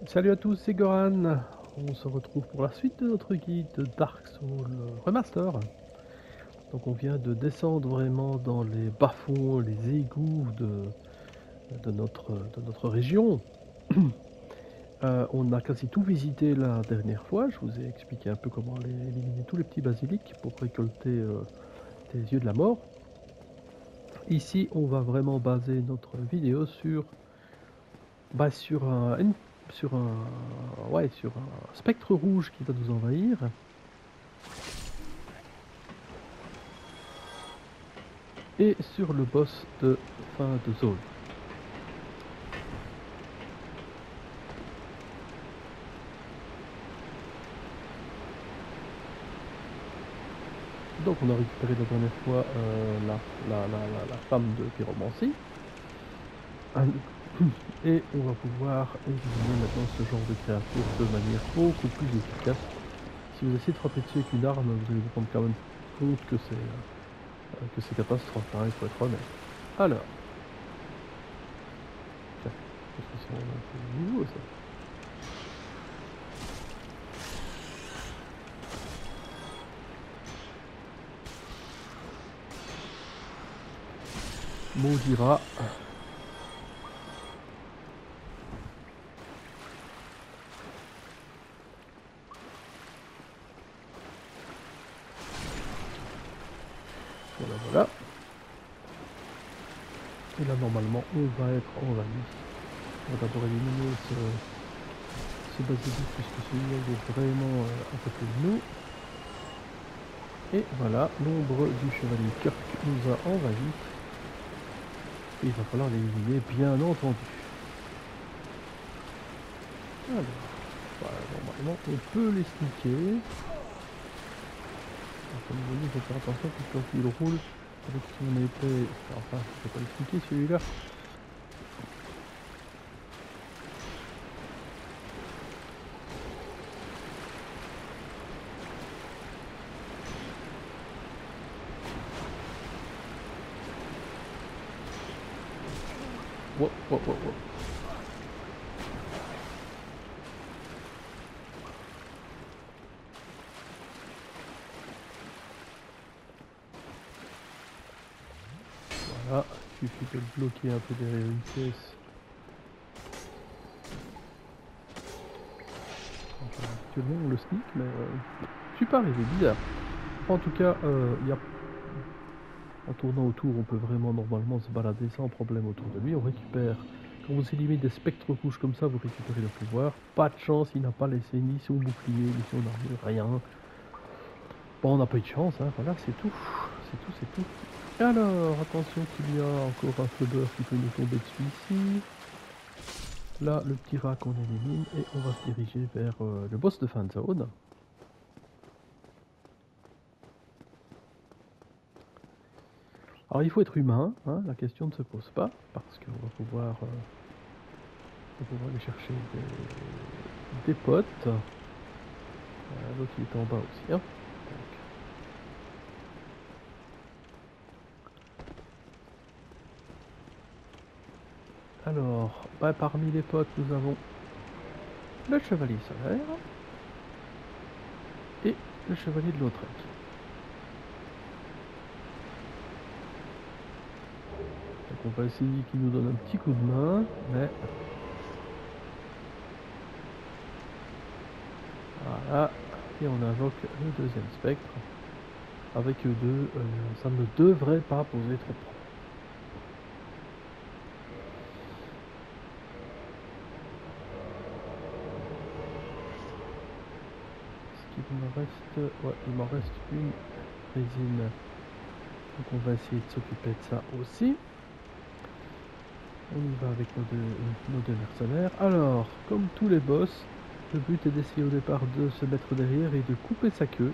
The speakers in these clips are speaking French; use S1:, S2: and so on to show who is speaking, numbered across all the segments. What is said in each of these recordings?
S1: Salut à tous, c'est Goran. On se retrouve pour la suite de notre guide de Dark Souls Remaster. Donc on vient de descendre vraiment dans les bas-fonds, les égouts de notre région. On a quasi tout visité la dernière fois. Je vous ai expliqué un peu comment éliminer tous les petits basiliques pour récolter des yeux de la mort. Ici, on va vraiment baser notre vidéo sur sur un spectre rouge qui va nous envahir. Et sur le boss de fin de zone. Donc on a récupéré la dernière fois la femme de pyromancie. Et on va pouvoir éliminer maintenant ce genre de créature de manière beaucoup plus efficace. Si vous essayez de frapper dessus avec une arme, vous allez vous rendre quand même compte que c'est catastrophe, hein, il faut être honnête. Alors. Tiens, parce que c'est un peu nouveau ça. Maudira. Voilà. Et là normalement on va être envahi. On va d'abord éliminer ce basilic puisque celui-là est vraiment à côté de nous. Et voilà, l'ombre du chevalier Kirk nous a envahi. Et il va falloir l'éliminer bien entendu. Alors, voilà, normalement on peut les sneaker. Comme vous voyez, il faut faire attention parce que quand il roule avec son épée, enfin je ne peux pas l'expliquer celui-là. Wow. Voilà, il suffit de le bloquer un peu derrière une pièce. Enfin, actuellement on le sneak, mais je suis pas arrivé, bizarre. En tout cas, en tournant autour, on peut vraiment normalement se balader sans problème autour de lui. On récupère, quand vous éliminez des spectres rouges comme ça, vous récupérez le pouvoir. Pas de chance, il n'a pas laissé ni son bouclier, ni son armure, rien. Bon, on n'a pas eu de chance, hein, voilà, c'est tout. C'est tout. Alors, attention qu'il y a encore un flubber qui peut nous tomber dessus ici. Là, le petit rat qu'on élimine et on va se diriger vers le boss de fin de zone. Alors, il faut être humain, hein, la question ne se pose pas, parce qu'on va pouvoir aller chercher des potes. L'autre il est en bas aussi, hein. Alors, parmi les potes, nous avons le chevalier solaire et le chevalier de Lautrec. Donc on va essayer qu'il nous donne un petit coup de main, mais... Voilà, et on invoque le deuxième spectre. Avec eux deux, ça ne devrait pas poser trop de problèmes. Il m'en reste une résine. Donc on va essayer de s'occuper de ça aussi. On y va avec nos deux mercenaires. Alors, comme tous les boss, le but est d'essayer au départ de se mettre derrière et de couper sa queue.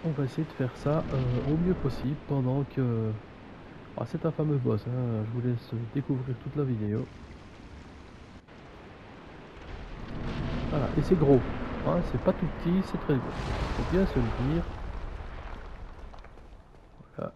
S1: On va essayer de faire ça au mieux possible pendant que... Ah, c'est un fameux boss, hein. Je vous laisse découvrir toute la vidéo. Voilà, et c'est gros. Hein, c'est pas tout petit, c'est très gros. Faut bien se le dire. Voilà.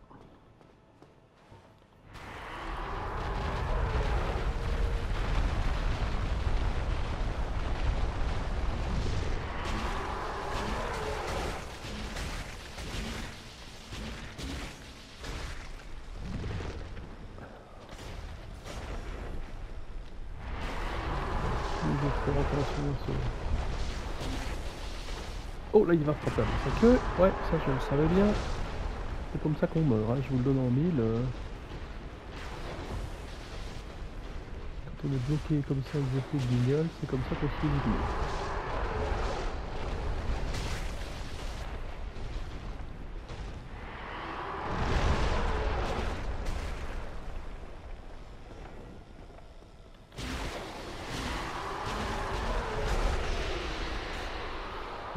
S1: Il faut faire attention à ça. Oh là il va frapper avec sa queue. Ouais, ça je le savais bien. C'est comme ça qu'on meurt, hein. Je vous le donne en mille. Quand on est bloqué comme ça avec des faux guignols, c'est comme ça qu'on se fait mourir.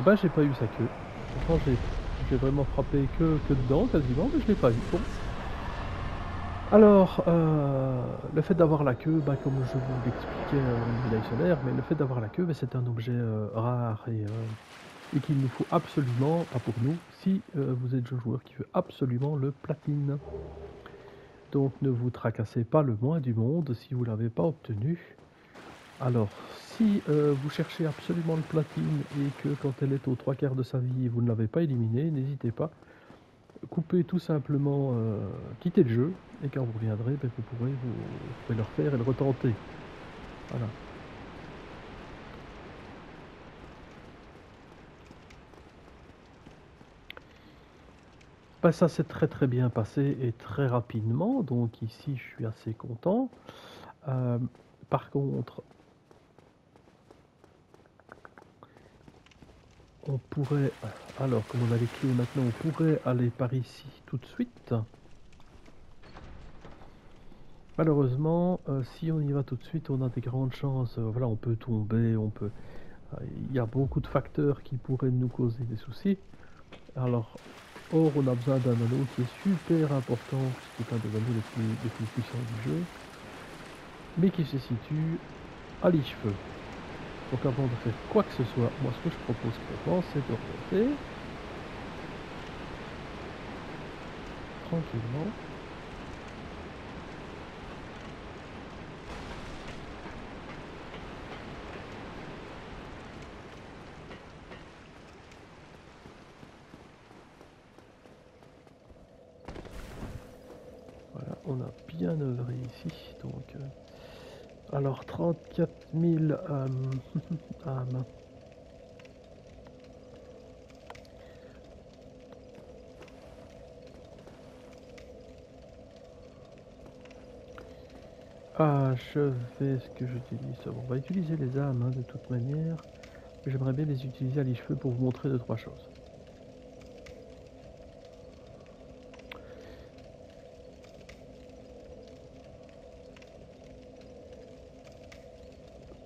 S1: Bah j'ai pas eu sa queue. Pourtant j'ai vraiment frappé que dedans quasiment, mais je l'ai pas eu. Bon. Alors, le fait d'avoir la queue, bah, comme je vous l'expliquais au niveau dictionnaire, mais le fait d'avoir la queue, bah, c'est un objet rare et qu'il nous faut absolument, pas pour nous, si vous êtes un joueur qui veut absolument le platine. Donc ne vous tracassez pas le moins du monde si vous ne l'avez pas obtenu. Alors, si vous cherchez absolument le platine et que quand elle est aux 3/4 de sa vie, vous ne l'avez pas éliminé, n'hésitez pas. Coupez tout simplement, quittez le jeu, et quand vous reviendrez, ben, vous pouvez le refaire et le retenter. Voilà. Ben, ça s'est très très bien passé et très rapidement, donc ici je suis assez content. Par contre, on pourrait, alors comme on a les clés maintenant, on pourrait aller par ici tout de suite. Malheureusement, si on y va tout de suite, on a des grandes chances, voilà, on peut tomber, il y a beaucoup de facteurs qui pourraient nous causer des soucis. Alors, or, on a besoin d'un anneau qui est super important, qui est un des anneaux les plus puissants du jeu, mais qui se situe à l'Ichefeu. Donc avant de faire quoi que ce soit, moi ce que je propose clairement, c'est de remonter tranquillement. Voilà, on a bien œuvré ici, donc... alors 34 000 âmes. Ah, ce que j'utilise. Bon, on va utiliser les âmes hein, de toute manière. J'aimerais bien les utiliser à l'Ichefeu pour vous montrer 2-3 choses.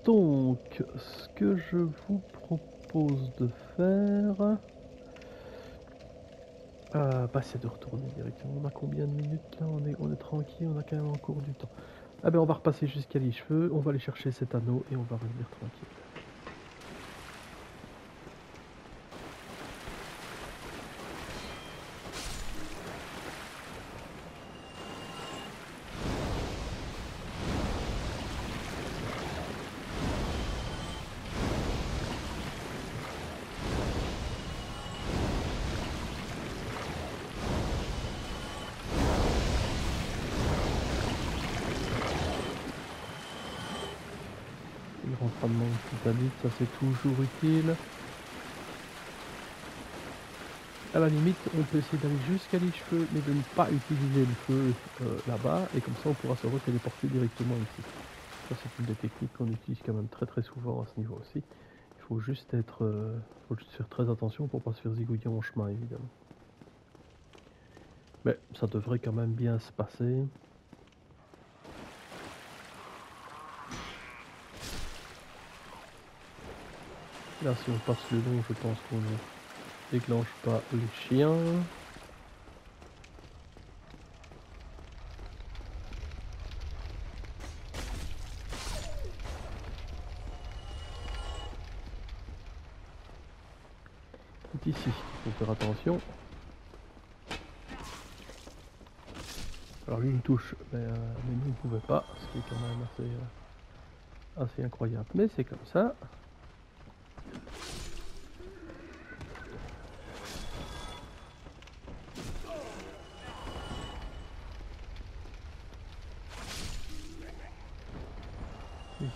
S1: Donc, ce que je vous propose de faire, bah, c'est de retourner directement. On a combien de minutes là? On est tranquille, on a quand même encore du temps. Ah ben on va repasser jusqu'à l'Ichefeu, on va aller chercher cet anneau et on va revenir tranquille. Le rentrement de titanite, ça c'est toujours utile. À la limite, on peut essayer d'aller jusqu'à l'Ichefeu, mais de ne pas utiliser le feu là-bas, et comme ça on pourra se retéléporter directement ici. Ça c'est une des techniques qu'on utilise quand même très très souvent à ce niveau aussi. Il faut juste faire très attention pour pas se faire zigouiller en chemin évidemment. Mais ça devrait quand même bien se passer. Là si on passe le long, je pense qu'on ne déclenche pas les chiens. C'est ici qu'il faut faire attention. Alors lui il touche, mais nous ne pouvait pas, ce qui est quand même assez incroyable. Mais c'est comme ça.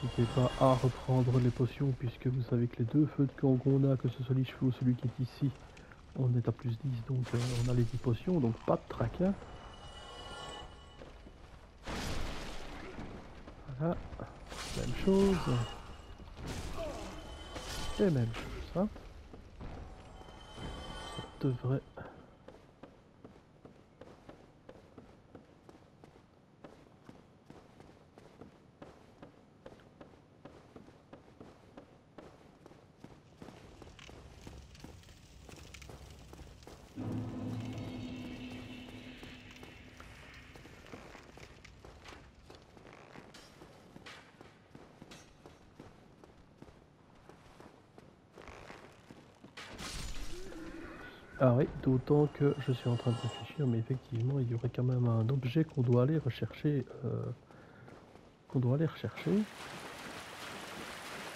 S1: n'hésitez pas à reprendre les potions, puisque vous savez que les deux feux de camp qu'on a, que ce soit les cheveux ou celui qui est ici, on est à plus 10, donc on a les 10 potions, donc pas de tracas. Voilà, même chose. Et même chose, hein. Ça devrait... Ah oui, d'autant que je suis en train de réfléchir, mais effectivement, il y aurait quand même un objet qu'on doit aller rechercher. Et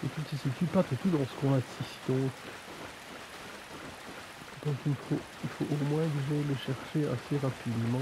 S1: qui ne se situe pas tout dans ce coin-ci. Donc il faut au moins que j'aille le chercher assez rapidement.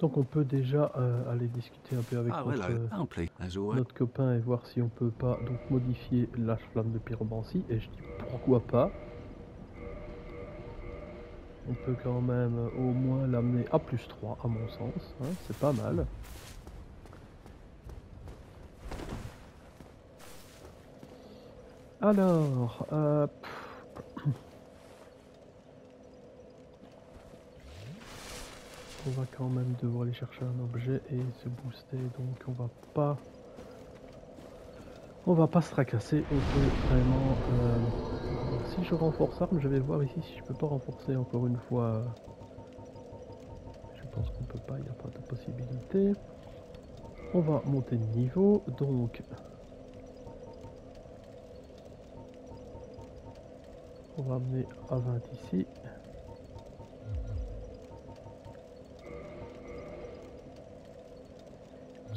S1: Donc on peut déjà aller discuter un peu avec notre copain et voir si on peut pas donc modifier la flamme de pyromancie. Et je dis pourquoi pas. On peut quand même au moins l'amener à plus 3 à mon sens, hein, c'est pas mal. Alors, on va quand même devoir aller chercher un objet et se booster, donc on va pas se tracasser, on peut vraiment... si je renforce arme, je vais voir ici si je peux pas renforcer encore une fois. Je pense qu'on peut pas, il n'y a pas de possibilité. On va monter de niveau, donc... On va amener à 20 ici.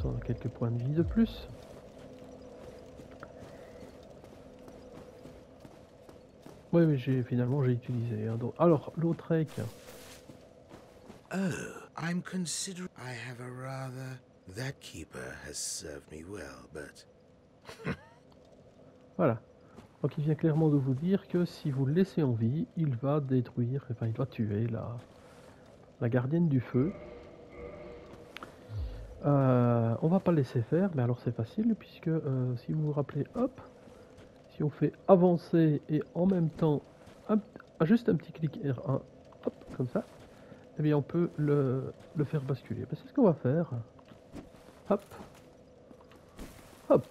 S1: Ça a quelques points de vie de plus. Oui, finalement j'ai utilisé. Hein, donc, alors, l'autre rec.
S2: Oh, I'm considering. I have a rather. That keeper has served me well, but.
S1: Voilà. Donc il vient clairement de vous dire que si vous le laissez en vie, il va détruire, enfin il va tuer la gardienne du feu. On va pas le laisser faire, mais alors c'est facile puisque si vous vous rappelez, hop, si on fait avancer et en même temps juste un petit clic R1, hop, comme ça, eh bien on peut le faire basculer. Ben, c'est ce qu'on va faire. Hop, hop.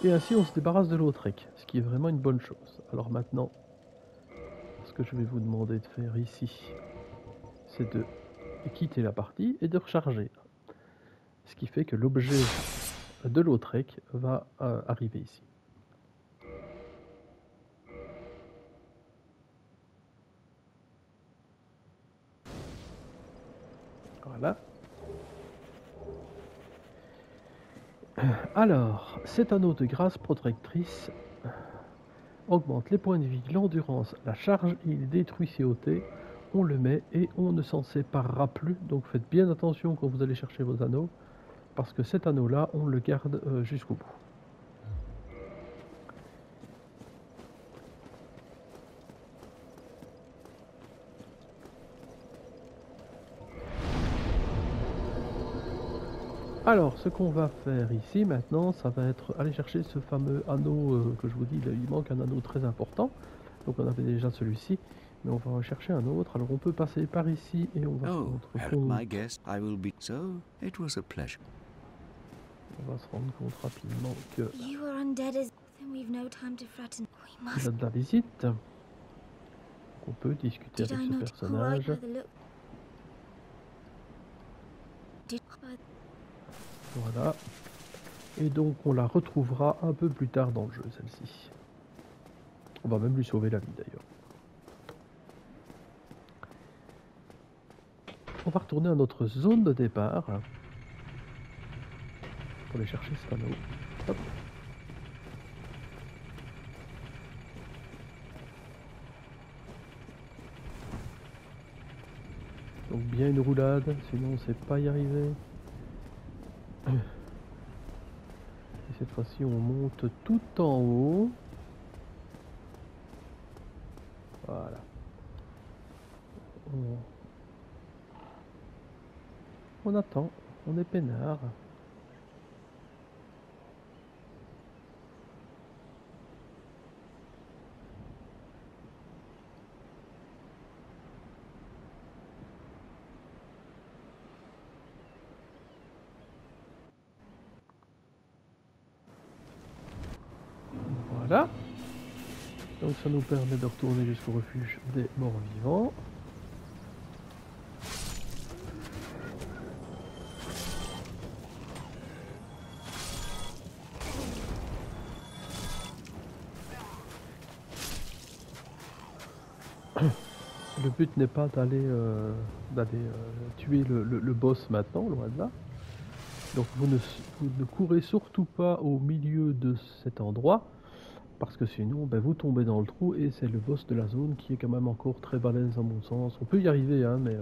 S1: Et ainsi on se débarrasse de l'autre rec, ce qui est vraiment une bonne chose. Alors maintenant, ce que je vais vous demander de faire ici, c'est de quitter la partie et de recharger. Ce qui fait que l'objet de l'autre rec va arriver ici. Voilà. Alors, cet anneau de grâce protectrice augmente les points de vie, l'endurance, la charge, il détruit COT. On le met et on ne s'en séparera plus. Donc faites bien attention quand vous allez chercher vos anneaux, parce que cet anneau-là, on le garde jusqu'au bout. Alors, ce qu'on va faire ici maintenant, ça va être aller chercher ce fameux anneau que je vous dis, il manque un anneau très important. Donc on avait déjà celui-ci, mais on va en chercher un autre. Alors on peut passer par ici et on va se
S3: Oh,
S1: rendre
S3: help
S1: compte,
S3: my guest. I will be. So, it was a pleasure.
S1: on va se rendre compte rapidement que
S4: You are undead as then we've no time to threaten. We
S1: il
S4: must.
S1: a de la visite. Donc on peut discuter
S4: Did
S1: avec
S4: I
S1: ce
S4: not?
S1: personnage.
S4: By the look. Did
S1: Voilà. Et donc on la retrouvera un peu plus tard dans le jeu, celle-ci. On va même lui sauver la vie d'ailleurs. On va retourner à notre zone de départ. Pour aller chercher cet anneau. Hop. Donc bien une roulade, sinon on sait pas y arriver. Et cette fois-ci on monte tout en haut. Voilà. On attend, on est peinard. Voilà. Donc ça nous permet de retourner jusqu'au refuge des morts vivants. Le but n'est pas d'aller tuer le boss maintenant, loin de là. Donc vous ne courez surtout pas au milieu de cet endroit, parce que sinon ben, vous tombez dans le trou et c'est le boss de la zone qui est quand même encore très balèze à mon sens. On peut y arriver, hein, mais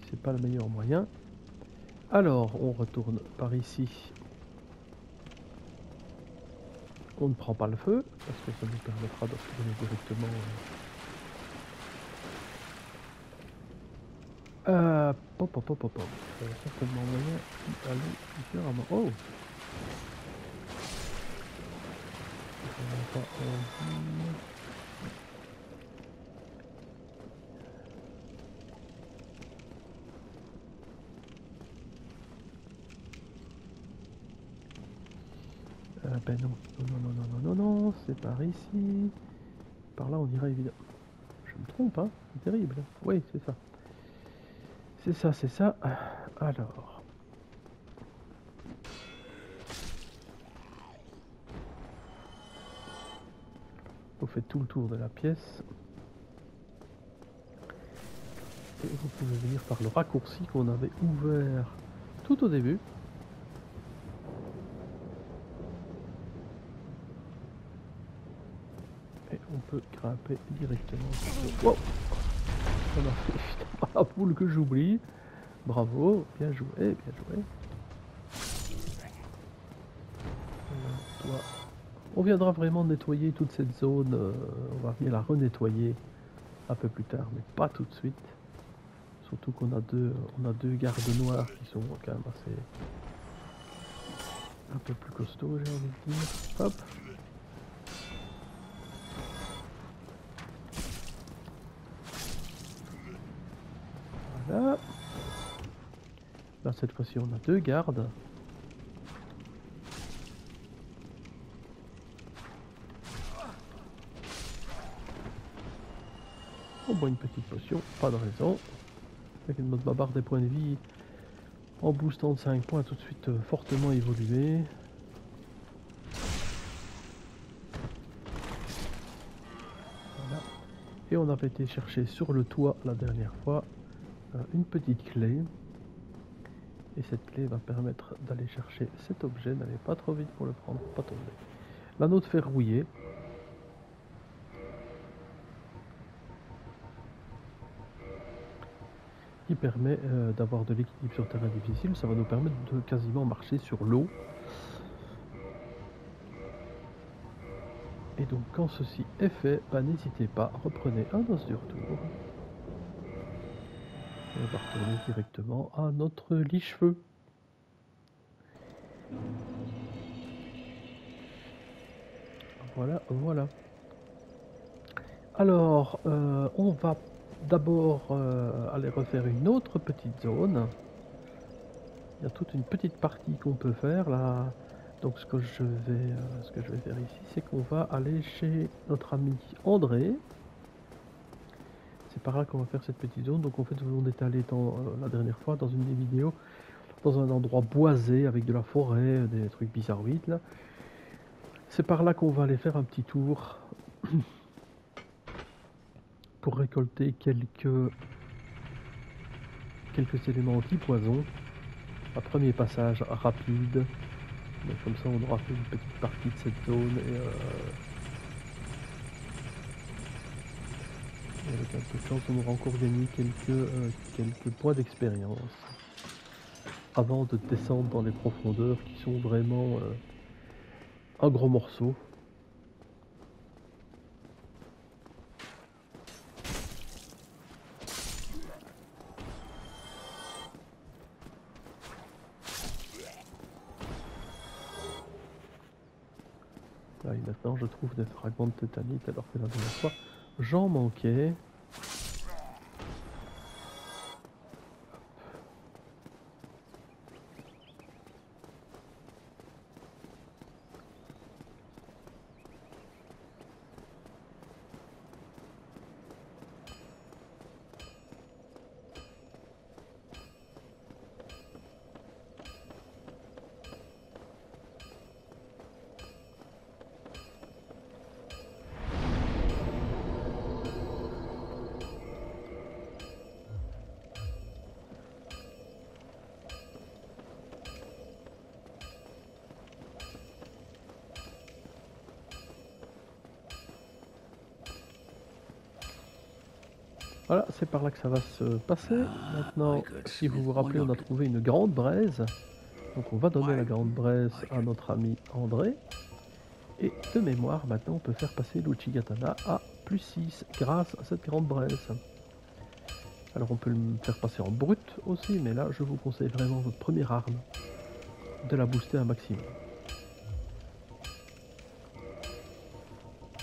S1: c'est pas le meilleur moyen. Alors on retourne par ici. On ne prend pas le feu, parce que ça nous permettra de retourner directement. Pop. Il y a certainement moyen d'aller différemment. Oh! On n'a pas envie. Ben non, c'est par ici. Par là on ira évidemment. Je me trompe, hein? C'est terrible. Oui, c'est ça. C'est ça. Alors. Vous faites tout le tour de la pièce. Et vous pouvez venir par le raccourci qu'on avait ouvert tout au début. Et on peut grimper directement. Wow. On a fait évidemment la poule que j'oublie. Bravo, bien joué, bien joué. On viendra vraiment nettoyer toute cette zone. On va venir la renettoyer un peu plus tard, mais pas tout de suite. Surtout qu'on a deux gardes noirs qui sont quand même assez un peu plus costauds, j'ai envie de dire. Hop. Voilà. Là cette fois-ci on a deux gardes. On boit une petite potion, pas de raison. Avec une mode babarde des points de vie en boostant de 5 points tout de suite fortement évolué. Voilà. Et on avait été chercher sur le toit la dernière fois une petite clé. Et cette clé va permettre d'aller chercher cet objet. N'allez pas trop vite pour le prendre, pas tomber. L'anneau de fer rouillé. Qui permet d'avoir de l'équilibre sur terrain difficile. Ça va nous permettre de quasiment marcher sur l'eau. Et donc quand ceci est fait, bah, n'hésitez pas, reprenez un os du retour. Et on va retourner directement à notre liche-feu. Voilà, voilà. Alors, on va d'abord aller refaire une autre petite zone. Il y a toute une petite partie qu'on peut faire là. Donc ce que je vais faire ici, c'est qu'on va aller chez notre ami André. C'est par là qu'on va faire cette petite zone. Donc en fait, on est allé la dernière fois dans une des vidéos, dans un endroit boisé avec de la forêt, des trucs bizarroïdes là. C'est par là qu'on va aller faire un petit tour pour récolter quelques éléments anti-poison. Un premier passage rapide. Donc comme ça, on aura fait une petite partie de cette zone et avec un peu de chance, on aura encore gagné quelques points d'expérience avant de descendre dans les profondeurs qui sont vraiment un gros morceau. Là, et maintenant, je trouve des fragments de tétanite alors que la dernière fois, j'en manquais. Voilà, c'est par là que ça va se passer. Maintenant, si vous vous rappelez, on a trouvé une grande braise. Donc on va donner la grande braise à notre ami André. Et de mémoire, maintenant on peut faire passer l'Uchigatana à +6 grâce à cette grande braise. Alors on peut le faire passer en brut aussi, mais là je vous conseille vraiment votre première arme de la booster un maximum.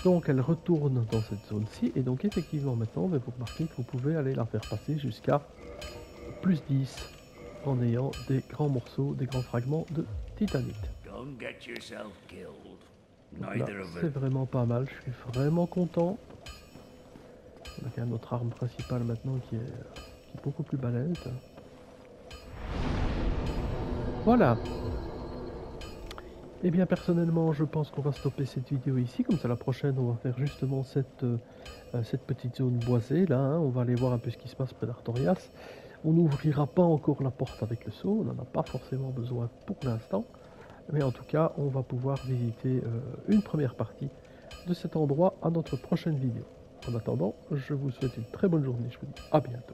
S1: Donc elle retourne dans cette zone-ci, et donc effectivement maintenant vous remarquez que vous pouvez aller la faire passer jusqu'à +10 en ayant des grands morceaux, des grands fragments de titanite. Donc là, c'est vraiment pas mal, je suis vraiment content. On a quand même notre arme principale maintenant qui est beaucoup plus balèze. Voilà. Et bien personnellement, je pense qu'on va stopper cette vidéo ici. Comme ça, la prochaine, on va faire justement cette petite zone boisée là. Hein. On va aller voir un peu ce qui se passe près d'Artorias. On n'ouvrira pas encore la porte avec le seau. On n'en a pas forcément besoin pour l'instant. Mais en tout cas, on va pouvoir visiter une première partie de cet endroit à notre prochaine vidéo. En attendant, je vous souhaite une très bonne journée. Je vous dis à bientôt.